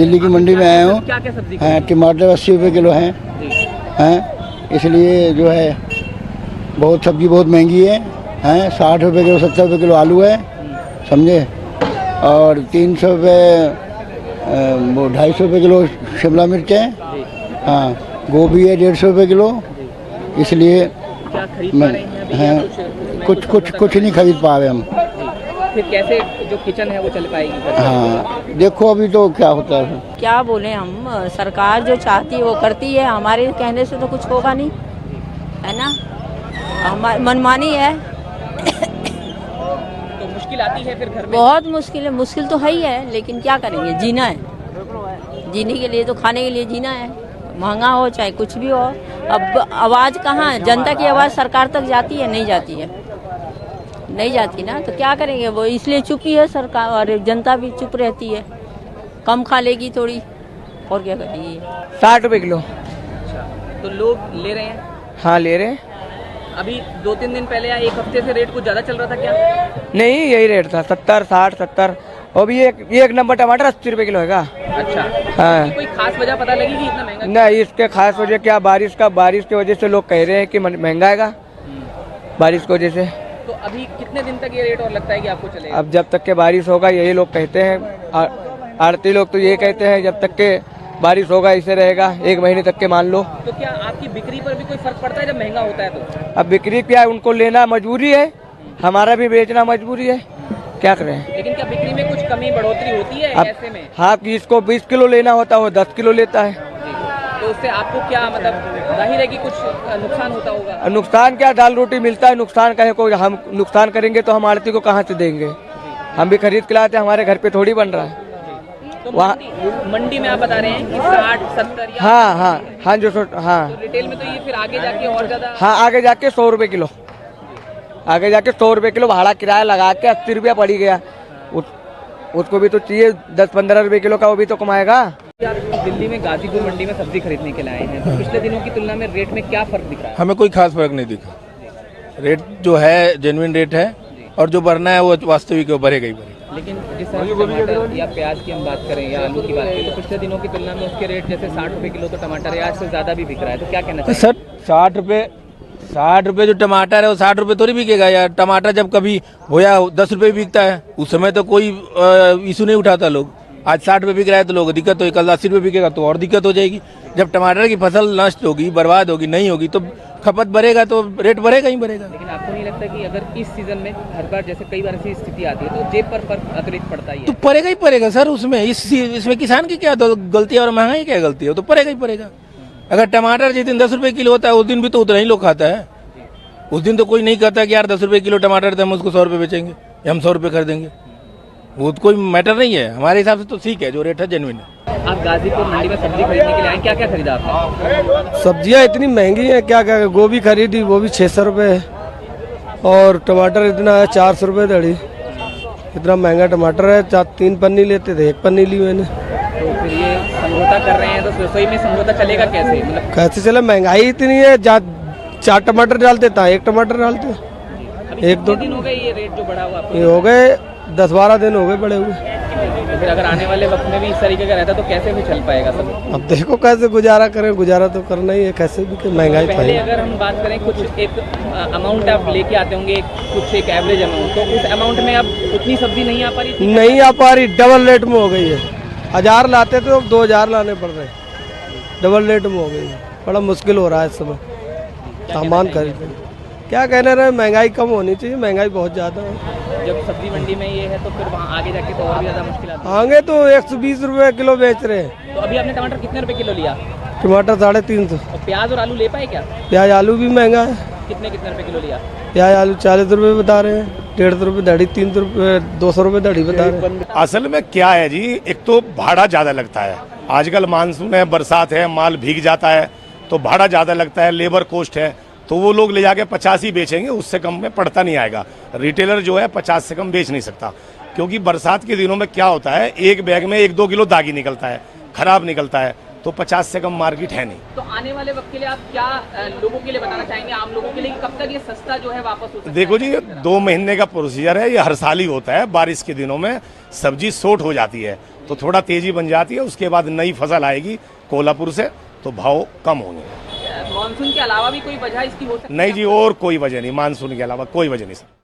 दिल्ली की मंडी में आया हूँ। क्या क्या सब्जी हाँ, टमाटर 80 रुपये किलो हैं, इसलिए जो है बहुत सब्जी बहुत महंगी है, 60 रुपये किलो 70 रुपये किलो आलू है, समझे, और 300 रुपये वो 250 रुपये किलो शिमला मिर्च है, हाँ, गोभी है 150 रुपये किलो, इसलिए क्या खरीद पा रहे हैं अभी या कुछ नहीं खरीद पा रहे हम। फिर कैसे जो किचन है वो चल पाएगी? हाँ, देखो अभी तो क्या होता है। क्या बोले हम, सरकार जो चाहती है वो करती है, हमारे कहने से तो कुछ होगा नहीं, है ना, हमारी मनमानी है। तो मुश्किल आती है फिर घर में? बहुत मुश्किल है, मुश्किल तो है ही है, लेकिन क्या करेंगे, जीना है, जीने के लिए तो खाने के लिए जीना है, महंगा हो चाहे कुछ भी हो। अब आवाज़ कहाँ, जनता की आवाज़ सरकार तक जाती है? नहीं जाती है, नहीं जाती ना, तो क्या करेंगे, वो इसलिए चुप ही है सरकार, और जनता भी चुप रहती है, कम खा लेगी थोड़ी, और क्या करेगी। 60 रुपये किलो। अच्छा, तो लोग ले रहे हैं? हाँ, ले रहे हैं। अभी 2-3 दिन पहले या एक हफ्ते से रेट कुछ ज़्यादा चल रहा था क्या? नहीं, यही रेट था, 70, 60, 70। और भी एक नंबर टमाटर 80 रुपये किलो है। अच्छा, हाँ, कोई खास वजह पता लगी कि इतना महंगा? नहीं, इसके खास वजह क्या, बारिश की वजह से लोग कह रहे हैं कि महंगा आएगा, बारिश की वजह से। तो अभी कितने दिन तक ये रेट और लगता है कि आपको चलेगा? अब जब तक के बारिश होगा यही लोग कहते हैं, आड़ती लोग तो ये कहते हैं जब तक के बारिश होगा इसे रहेगा, 1 महीने तक के मान लो। तो क्या आपकी बिक्री पर भी कोई फर्क पड़ता है जब महंगा होता है तो? अब बिक्री क्या है, उनको लेना मजबूरी है, हमारा भी बेचना मजबूरी है, क्या करें। लेकिन क्या बिक्री में कुछ कमी बढ़ोतरी होती है ऐसे में? हाँ, कि इसको 20 किलो लेना होता है वो 10 किलो लेता है, तो उससे आपको क्या मतलब, जाहिर है कि कुछ नुकसान होता होगा? नुकसान क्या, दाल रोटी मिलता है, नुकसान कहे को, हम नुकसान करेंगे तो हम आड़ती को कहाँ से देंगे, हम भी खरीद के लाते हैं, हमारे घर पे थोड़ी बन रहा है। तो मंडी में आप बता रहे हैं कि 60, 70 या हाँ, जो हाँ, तो रिटेल में तो ये फिर आगे जाके और ज्यादा? हाँ, आगे जाके 100 रुपये किलो, आगे जाके 100 रुपये किलो भाड़ा किराया लगा के 80 रुपया पड़ी गया, उसको भी तो चाहिए 10-15 रुपये किलो का, वो भी तो कमाएगा। आप दिल्ली में गाजीपुर मंडी में सब्जी खरीदने के लिए आए हैं, तो पिछले दिनों की तुलना में रेट में क्या फर्क दिख रहा है? हमें कोई खास फर्क नहीं दिखा, रेट जो है जेन्युइन रेट है, और जो बढ़ना है वो वास्तविक है, वो बढ़ेगा ही बढ़ेगा। लेकिन जिस तरह से टमाटर या प्याज की हम बात करें या आलू की बात करें, तो पिछले दिनों की तुलना में उसके रेट जैसे 60 रुपये किलो तो टमाटर है, आज से ज्यादा भी बिक रहा है, तो क्या कहना चाहिए? सर 60 रुपये जो टमाटर है वो 60 रुपये थोड़ी बिकेगा यार। टमाटर जब कभी होया 10 रुपये बिकता है, उस समय तो कोई इशू नहीं उठाता लोग। आज 60 रुपये बिक रहा है तो लोग दिक्कत होगी, कल 80 रुपये बिकेगा तो और दिक्कत हो जाएगी। जब टमाटर की फसल नष्ट होगी, बर्बाद होगी, नहीं होगी, तो खपत बढ़ेगा तो रेट बढ़ेगा ही बढ़ेगा। लेकिन आपको नहीं लगता कि अगर इस सीजन में हर बार जैसे कई बार ऐसी स्थिति आती है तो जेब पर फर्क अतिरिक्त पड़ता ही है? तो पड़ेगा ही पड़ेगा सर, उसमें इसमें किसान की क्या गलती है और महंगाई क्या गलती है, तो पड़ेगा ही पड़ेगा। अगर टमाटर जिस दिन 10 रुपये किलो होता है उस दिन भी तो उतना ही लोग खाता है, उस दिन तो कोई नहीं कहता कि यार 10 रुपये किलो टमाटर तो हम उसको 100 रुपये बेचेंगे या हम 100 रुपये खरीदेंगे, वो तो कोई मैटर नहीं है हमारे हिसाब से, तो ठीक है, जो रेट है जेन्युइन है। आप गाजीपुर मंडी में सब्जी खरीदने के लिए आए, क्या क्या खरीदा आपने? सब्जियां इतनी महंगी हैं, क्या क्या, गोभी खरीदी वो भी 600 रुपये है, और टमाटर इतना है 400 रुपये दड़ी, इतना महंगा टमाटर है। 3 पन्नी लेते थे, 1 पन्नी ली मैंने। तो फिर ये समझौता कर रहे हैं, तो रसोई में समझौता चलेगा कैसे, मतलब कैसे चले, महंगाई इतनी है, 4 टमाटर डालते था 1 टमाटर डालते, अभी 1-2 दिन हो गए ये रेट जो बढ़ा हुआ? ये हो गए 10-12 दिन हो गए बड़े हुए। तो फिर अगर आने वाले वक्त में भी इस तरीके का रहता तो कैसे भी चल पाएगा सब? अब देखो कैसे गुजारा करें, गुजारा तो करना ही है, कैसे भी कि महंगाई तो पहले है। अगर हम बात करें कुछ एक अमाउंट आप लेके आते होंगे, कुछ एक एवरेज अमाउंट, तो उस अमाउंट में अब उतनी सब्जी नहीं आ पा रही थी? नहीं आ पा रही, डबल रेट में हो गई है। 1000 लाते थे, अब 2000 लाने पड़ रहे, डबल रेट में हो गई है, बड़ा मुश्किल हो रहा है इस समय सामान खरीदने। क्या कहने रहे, महंगाई कम होनी चाहिए, महंगाई बहुत ज़्यादा है। जब सब्जी मंडी में ये है तो फिर वहाँ आगे जाके तो और भी ज़्यादा मुश्किल आती है। आगे तो 120 रुपये किलो बेच रहे हैं। तो अभी आपने टमाटर कितने रुपए किलो लिया? टमाटर 350। और प्याज और आलू ले पाए क्या? प्याज आलू भी महंगा है, कितने रुपए किलो लिया? प्याज आलू 40 रुपये बता रहे हैं, 150 रुपये दड़ी, 300 रुपये 200 रुपये दड़ी बता रहे हैं। असल में क्या है जी, एक तो भाड़ा ज़्यादा लगता है, आजकल मानसून है, बरसात है, माल भीग जाता है तो भाड़ा ज़्यादा लगता है, लेबर कॉस्ट है, तो वो लोग ले जाके 50 ही बेचेंगे, उससे कम में पड़ता नहीं आएगा। रिटेलर जो है 50 से कम बेच नहीं सकता, क्योंकि बरसात के दिनों में क्या होता है, एक बैग में 1-2 किलो दागी निकलता है, खराब निकलता है, तो 50 से कम मार्केट है नहीं। तो आने वाले वक्त के लिए आप क्या लोगों के लिए बताना चाहेंगे, आम लोगों के लिए, कब तक ये सस्ता जो है वापस हो सकता है? देखो जी, ये 2 महीने का प्रोसीजर है, ये हर साल ही होता है, बारिश के दिनों में सब्जी शॉर्ट हो जाती है, तो थोड़ा तेजी बन जाती है। उसके बाद नई फसल आएगी कोल्हापुर से तो भाव कम होंगे। मानसून के अलावा भी कोई वजह इसकी हो सकती है? नहीं जी, और कोई वजह नहीं, मानसून के अलावा कोई वजह नहीं सर।